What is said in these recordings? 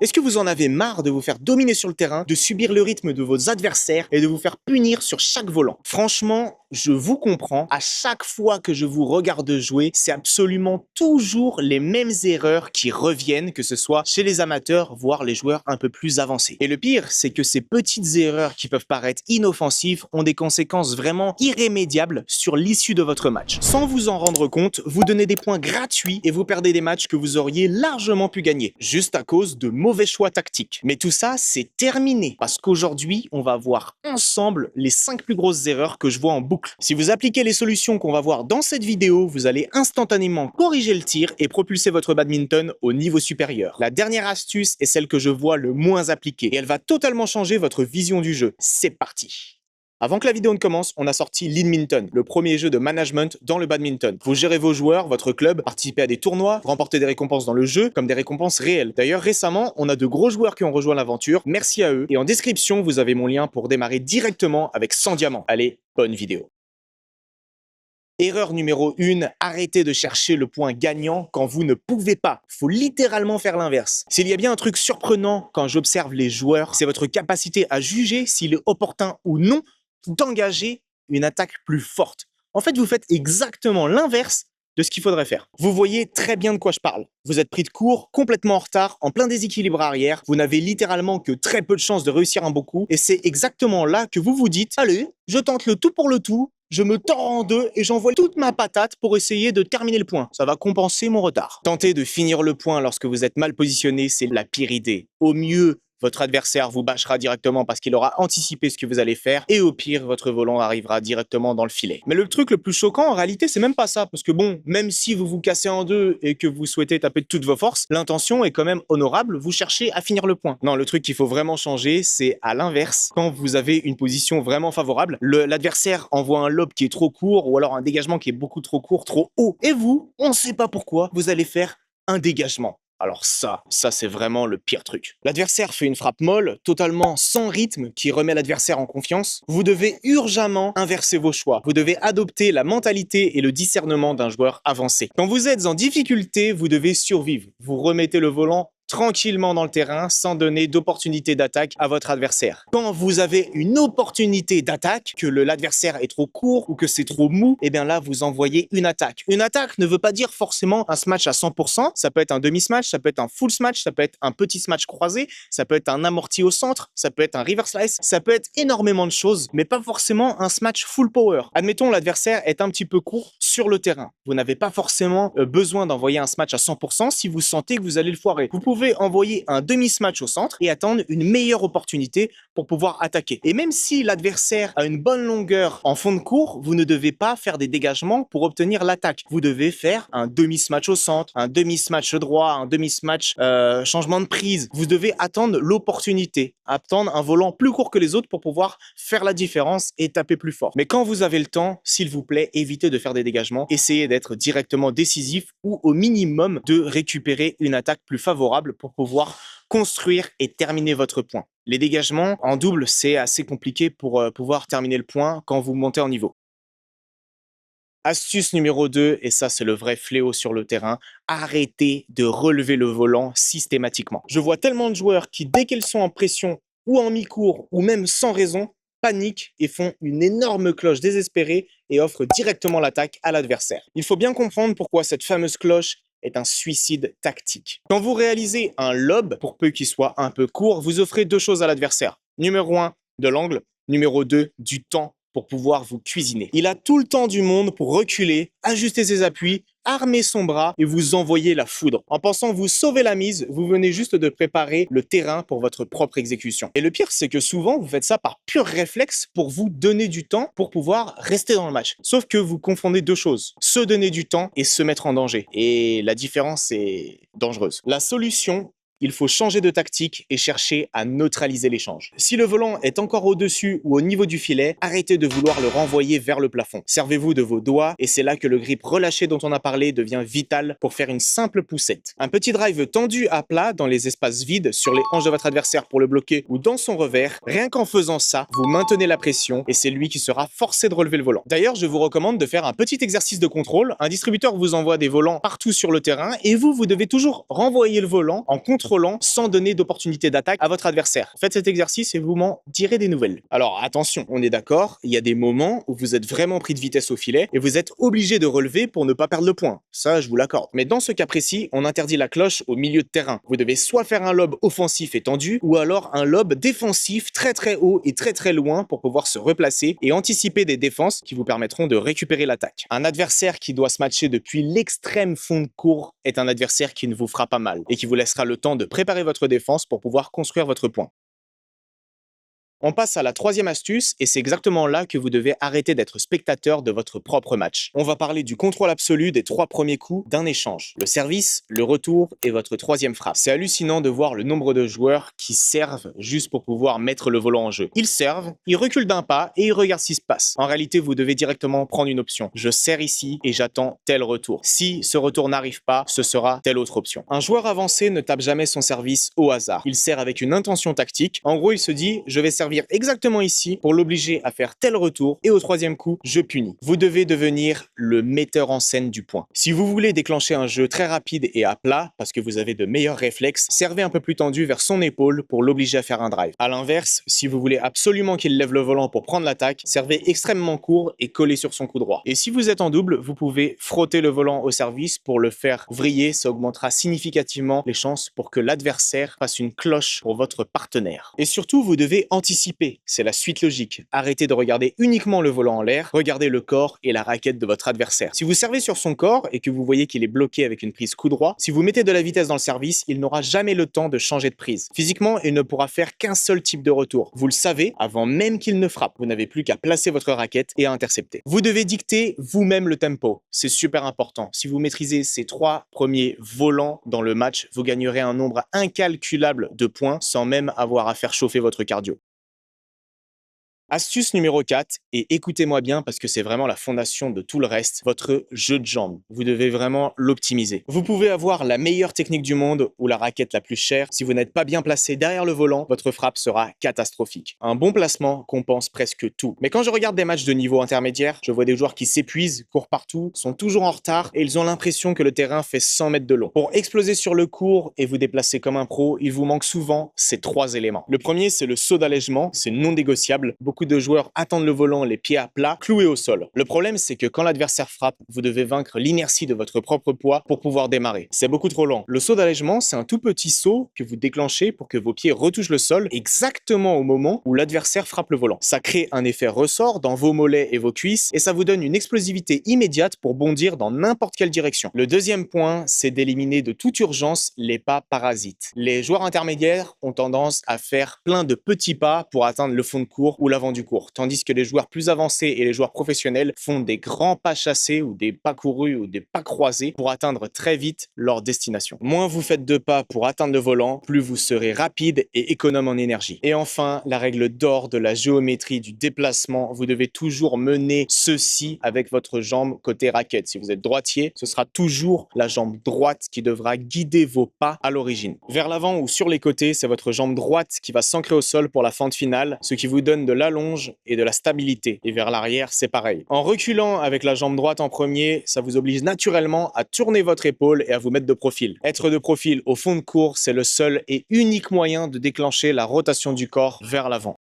Est-ce que vous en avez marre de vous faire dominer sur le terrain, de subir le rythme de vos adversaires et de vous faire punir sur chaque volant? Franchement, je vous comprends. À chaque fois que je vous regarde jouer, c'est absolument toujours les mêmes erreurs qui reviennent, que ce soit chez les amateurs, voire les joueurs un peu plus avancés. Et le pire, c'est que ces petites erreurs qui peuvent paraître inoffensives ont des conséquences vraiment irrémédiables sur l'issue de votre match. Sans vous en rendre compte, vous donnez des points gratuits et vous perdez des matchs que vous auriez largement pu gagner, juste à cause de mauvais choix tactiques. Mais tout ça, c'est terminé, parce qu'aujourd'hui, on va voir ensemble les 5 plus grosses erreurs que je vois en boucle. Si vous appliquez les solutions qu'on va voir dans cette vidéo, vous allez instantanément corriger le tir et propulser votre badminton au niveau supérieur. La dernière astuce est celle que je vois le moins appliquée et elle va totalement changer votre vision du jeu. C'est parti! Avant que la vidéo ne commence, on a sorti Leanminton, le premier jeu de management dans le badminton. Vous gérez vos joueurs, votre club, participez à des tournois, remportez des récompenses dans le jeu, comme des récompenses réelles. D'ailleurs, récemment, on a de gros joueurs qui ont rejoint l'aventure, merci à eux. Et en description, vous avez mon lien pour démarrer directement avec 100 diamants. Allez, bonne vidéo. Erreur numéro 1, arrêtez de chercher le point gagnant quand vous ne pouvez pas. Faut littéralement faire l'inverse. S'il y a bien un truc surprenant quand j'observe les joueurs, c'est votre capacité à juger s'il est opportun ou non d'engager une attaque plus forte. En fait, vous faites exactement l'inverse de ce qu'il faudrait faire. Vous voyez très bien de quoi je parle. Vous êtes pris de court, complètement en retard, en plein déséquilibre arrière. Vous n'avez littéralement que très peu de chances de réussir un beau coup. Et c'est exactement là que vous vous dites « Allez, je tente le tout pour le tout, je me tords en deux et j'envoie toute ma patate pour essayer de terminer le point. Ça va compenser mon retard. » Tenter de finir le point lorsque vous êtes mal positionné, c'est la pire idée. Au mieux, votre adversaire vous bâchera directement parce qu'il aura anticipé ce que vous allez faire et au pire, votre volant arrivera directement dans le filet. Mais le truc le plus choquant, en réalité, c'est même pas ça parce que bon, même si vous vous cassez en deux et que vous souhaitez taper de toutes vos forces, l'intention est quand même honorable, vous cherchez à finir le point. Non, le truc qu'il faut vraiment changer, c'est à l'inverse. Quand vous avez une position vraiment favorable, l'adversaire envoie un lob qui est trop court ou alors un dégagement qui est beaucoup trop court, trop haut et vous, on ne sait pas pourquoi, vous allez faire un dégagement. Alors ça c'est vraiment le pire truc. L'adversaire fait une frappe molle, totalement sans rythme, qui remet l'adversaire en confiance. Vous devez urgemment inverser vos choix. Vous devez adopter la mentalité et le discernement d'un joueur avancé. Quand vous êtes en difficulté, vous devez survivre. Vous remettez le volant tranquillement dans le terrain sans donner d'opportunité d'attaque à votre adversaire. Quand vous avez une opportunité d'attaque, que l'adversaire est trop court ou que c'est trop mou, et bien là, vous envoyez une attaque. Une attaque ne veut pas dire forcément un smash à 100%, ça peut être un demi-smash, ça peut être un full smash, ça peut être un petit smash croisé, ça peut être un amorti au centre, ça peut être un reverse slice, ça peut être énormément de choses, mais pas forcément un smash full power. Admettons, l'adversaire est un petit peu court sur le terrain. Vous n'avez pas forcément besoin d'envoyer un smash à 100% si vous sentez que vous allez le foirer. Vous pouvez envoyer un demi-smash au centre et attendre une meilleure opportunité pour pouvoir attaquer. Et même si l'adversaire a une bonne longueur en fond de court, vous ne devez pas faire des dégagements pour obtenir l'attaque. Vous devez faire un demi-smash au centre, un demi-smash droit, un demi-smash changement de prise. Vous devez attendre l'opportunité, attendre un volant plus court que les autres pour pouvoir faire la différence et taper plus fort. Mais quand vous avez le temps, s'il vous plaît, évitez de faire des dégagements. Essayez d'être directement décisif ou au minimum de récupérer une attaque plus favorable pour pouvoir construire et terminer votre point. Les dégagements en double, c'est assez compliqué pour pouvoir terminer le point quand vous montez en niveau. Astuce numéro 2, et ça c'est le vrai fléau sur le terrain, arrêtez de relever le volant systématiquement. Je vois tellement de joueurs qui, dès qu'ils sont en pression ou en mi-court ou même sans raison, paniquent et font une énorme cloche désespérée et offrent directement l'attaque à l'adversaire. Il faut bien comprendre pourquoi cette fameuse cloche est un suicide tactique. Quand vous réalisez un lob, pour peu qu'il soit un peu court, vous offrez deux choses à l'adversaire. Numéro 1, de l'angle. Numéro 2, du temps pour pouvoir vous cuisiner. Il a tout le temps du monde pour reculer, ajuster ses appuis, armer son bras et vous envoyer la foudre. En pensant vous sauver la mise, vous venez juste de préparer le terrain pour votre propre exécution. Et le pire, c'est que souvent, vous faites ça par pur réflexe pour vous donner du temps pour pouvoir rester dans le match. Sauf que vous confondez deux choses, se donner du temps et se mettre en danger. Et la différence est dangereuse. La solution, il faut changer de tactique et chercher à neutraliser l'échange. Si le volant est encore au-dessus ou au niveau du filet, arrêtez de vouloir le renvoyer vers le plafond. Servez-vous de vos doigts et c'est là que le grip relâché dont on a parlé devient vital pour faire une simple poussette. Un petit drive tendu à plat dans les espaces vides sur les hanches de votre adversaire pour le bloquer ou dans son revers, rien qu'en faisant ça, vous maintenez la pression et c'est lui qui sera forcé de relever le volant. D'ailleurs, je vous recommande de faire un petit exercice de contrôle. Un distributeur vous envoie des volants partout sur le terrain et vous devez toujours renvoyer le volant en contrôle contrôlant sans donner d'opportunité d'attaque à votre adversaire. Faites cet exercice et vous m'en direz des nouvelles. Alors attention, on est d'accord, il y a des moments où vous êtes vraiment pris de vitesse au filet et vous êtes obligé de relever pour ne pas perdre le point. Ça, je vous l'accorde. Mais dans ce cas précis, on interdit la cloche au milieu de terrain. Vous devez soit faire un lob offensif et tendu ou alors un lob défensif très haut et très loin pour pouvoir se replacer et anticiper des défenses qui vous permettront de récupérer l'attaque. Un adversaire qui doit se matcher depuis l'extrême fond de court est un adversaire qui ne vous fera pas mal et qui vous laissera le temps de préparer votre défense pour pouvoir construire votre point. On passe à la troisième astuce et c'est exactement là que vous devez arrêter d'être spectateur de votre propre match. On va parler du contrôle absolu des 3 premiers coups d'un échange. Le service, le retour et votre troisième frappe. C'est hallucinant de voir le nombre de joueurs qui servent juste pour pouvoir mettre le volant en jeu. Ils servent, ils reculent d'un pas et ils regardent ce qui se passe. En réalité, vous devez directement prendre une option. Je sers ici et j'attends tel retour. Si ce retour n'arrive pas, ce sera telle autre option. Un joueur avancé ne tape jamais son service au hasard. Il sert avec une intention tactique. En gros, il se dit, je vais servir exactement ici pour l'obliger à faire tel retour et au troisième coup, je punis. Vous devez devenir le metteur en scène du point. Si vous voulez déclencher un jeu très rapide et à plat parce que vous avez de meilleurs réflexes, servez un peu plus tendu vers son épaule pour l'obliger à faire un drive. À l'inverse, si vous voulez absolument qu'il lève le volant pour prendre l'attaque, servez extrêmement court et collez sur son coup droit. Et si vous êtes en double, vous pouvez frotter le volant au service pour le faire vriller, ça augmentera significativement les chances pour que l'adversaire fasse une cloche pour votre partenaire. Et surtout, vous devez anticiper. C'est la suite logique. Arrêtez de regarder uniquement le volant en l'air, regardez le corps et la raquette de votre adversaire. Si vous servez sur son corps et que vous voyez qu'il est bloqué avec une prise coup droit, si vous mettez de la vitesse dans le service, il n'aura jamais le temps de changer de prise. Physiquement, il ne pourra faire qu'un seul type de retour. Vous le savez avant même qu'il ne frappe. Vous n'avez plus qu'à placer votre raquette et à intercepter. Vous devez dicter vous-même le tempo. C'est super important. Si vous maîtrisez ces 3 premiers volants dans le match, vous gagnerez un nombre incalculable de points sans même avoir à faire chauffer votre cardio. Astuce numéro 4, et écoutez-moi bien parce que c'est vraiment la fondation de tout le reste, votre jeu de jambes. Vous devez vraiment l'optimiser. Vous pouvez avoir la meilleure technique du monde ou la raquette la plus chère. Si vous n'êtes pas bien placé derrière le volant, votre frappe sera catastrophique. Un bon placement compense presque tout. Mais quand je regarde des matchs de niveau intermédiaire, je vois des joueurs qui s'épuisent, courent partout, sont toujours en retard et ils ont l'impression que le terrain fait 100 mètres de long. Pour exploser sur le court et vous déplacer comme un pro, il vous manque souvent ces 3 éléments. Le premier, c'est le saut d'allègement, c'est non négociable. Beaucoup de joueurs attendent le volant les pieds à plat, cloués au sol. Le problème, c'est que quand l'adversaire frappe, vous devez vaincre l'inertie de votre propre poids pour pouvoir démarrer. C'est beaucoup trop lent. Le saut d'allègement, c'est un tout petit saut que vous déclenchez pour que vos pieds retouchent le sol exactement au moment où l'adversaire frappe le volant. Ça crée un effet ressort dans vos mollets et vos cuisses et ça vous donne une explosivité immédiate pour bondir dans n'importe quelle direction. Le deuxième point, c'est d'éliminer de toute urgence les pas parasites. Les joueurs intermédiaires ont tendance à faire plein de petits pas pour atteindre le fond de court ou l'avant du court, tandis que les joueurs plus avancés et les joueurs professionnels font des grands pas chassés ou des pas courus ou des pas croisés pour atteindre très vite leur destination. Moins vous faites de pas pour atteindre le volant, plus vous serez rapide et économe en énergie. Et enfin, la règle d'or de la géométrie du déplacement, vous devez toujours mener ceci avec votre jambe côté raquette. Si vous êtes droitier, ce sera toujours la jambe droite qui devra guider vos pas à l'origine. Vers l'avant ou sur les côtés, c'est votre jambe droite qui va s'ancrer au sol pour la fente finale, ce qui vous donne de l'allonge et de la stabilité. Et vers l'arrière, c'est pareil. En reculant avec la jambe droite en premier, ça vous oblige naturellement à tourner votre épaule et à vous mettre de profil. Être de profil au fond de cours, c'est le seul et unique moyen de déclencher la rotation du corps vers l'avant.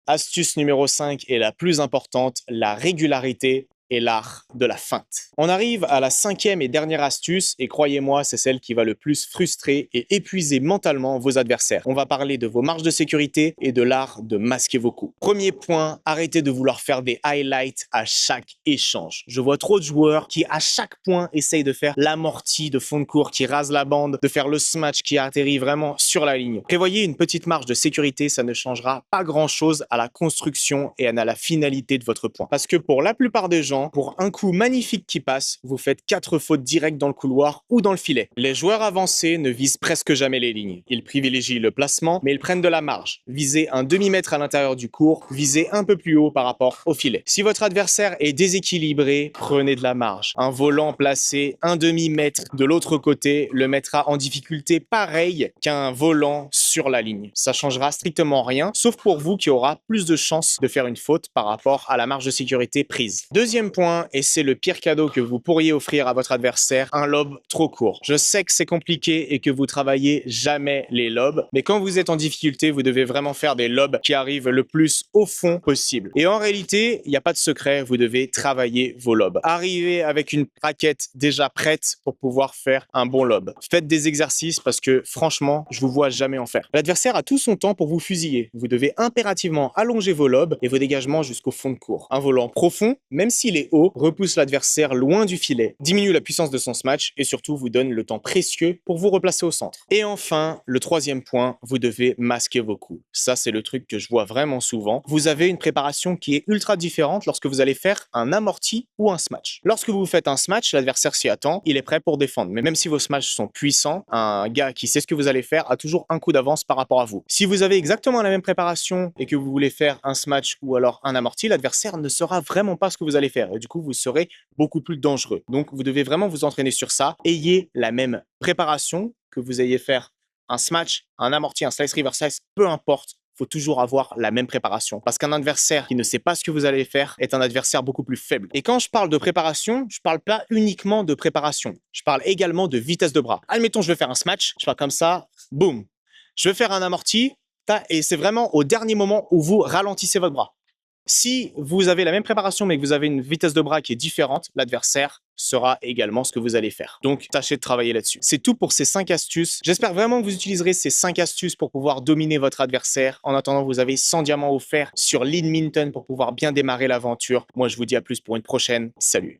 Astuce numéro 5 est la plus importante, la régularité et l'art de la feinte. On arrive à la 5e et dernière astuce et croyez-moi, c'est celle qui va le plus frustrer et épuiser mentalement vos adversaires. On va parler de vos marges de sécurité et de l'art de masquer vos coups. Premier point, arrêtez de vouloir faire des highlights à chaque échange. Je vois trop de joueurs qui à chaque point essayent de faire l'amorti de fond de court, qui rase la bande, de faire le smash qui atterrit vraiment sur la ligne. Prévoyez une petite marge de sécurité, ça ne changera pas grand-chose à la construction et à la finalité de votre point. Parce que pour la plupart des gens, pour un coup magnifique qui passe, vous faites 4 fautes directes dans le couloir ou dans le filet. Les joueurs avancés ne visent presque jamais les lignes. Ils privilégient le placement, mais ils prennent de la marge. Visez un demi-mètre à l'intérieur du court, visez un peu plus haut par rapport au filet. Si votre adversaire est déséquilibré, prenez de la marge. Un volant placé un demi-mètre de l'autre côté le mettra en difficulté pareil qu'un volant sur la ligne. Ça changera strictement rien, sauf pour vous qui aura plus de chances de faire une faute par rapport à la marge de sécurité prise. Deuxième point, et c'est le pire cadeau que vous pourriez offrir à votre adversaire, un lob trop court. Je sais que c'est compliqué et que vous travaillez jamais les lobs, mais quand vous êtes en difficulté, vous devez vraiment faire des lobs qui arrivent le plus au fond possible. Et en réalité, il n'y a pas de secret, vous devez travailler vos lobs. Arrivez avec une raquette déjà prête pour pouvoir faire un bon lob. Faites des exercices parce que franchement, je vous vois jamais en faire. L'adversaire a tout son temps pour vous fusiller. Vous devez impérativement allonger vos lobs et vos dégagements jusqu'au fond de court. Un volant profond, même s'il est haut, repousse l'adversaire loin du filet, diminue la puissance de son smash et surtout vous donne le temps précieux pour vous replacer au centre. Et enfin, le troisième point, vous devez masquer vos coups. Ça, c'est le truc que je vois vraiment souvent. Vous avez une préparation qui est ultra différente lorsque vous allez faire un amorti ou un smash. Lorsque vous faites un smash, l'adversaire s'y attend, il est prêt pour défendre. Mais même si vos smashs sont puissants, un gars qui sait ce que vous allez faire a toujours un coup d'avance par rapport à vous. Si vous avez exactement la même préparation et que vous voulez faire un smash ou alors un amorti, l'adversaire ne saura vraiment pas ce que vous allez faire et du coup vous serez beaucoup plus dangereux. Donc vous devez vraiment vous entraîner sur ça. Ayez la même préparation, que vous ayez faire un smash, un amorti, un slice reverse slice, peu importe. Faut toujours avoir la même préparation. Parce qu'un adversaire qui ne sait pas ce que vous allez faire est un adversaire beaucoup plus faible. Et quand je parle de préparation, je parle pas uniquement de préparation. Je parle également de vitesse de bras. Admettons, je vais faire un smash, je fais comme ça, boum. Je vais faire un amorti, et c'est vraiment au dernier moment où vous ralentissez votre bras. Si vous avez la même préparation mais que vous avez une vitesse de bras qui est différente, l'adversaire saura également ce que vous allez faire. Donc, tâchez de travailler là-dessus. C'est tout pour ces 5 astuces. J'espère vraiment que vous utiliserez ces 5 astuces pour pouvoir dominer votre adversaire. En attendant, vous avez 100 diamants offerts sur Lead Minton pour pouvoir bien démarrer l'aventure. Moi, je vous dis à plus pour une prochaine. Salut!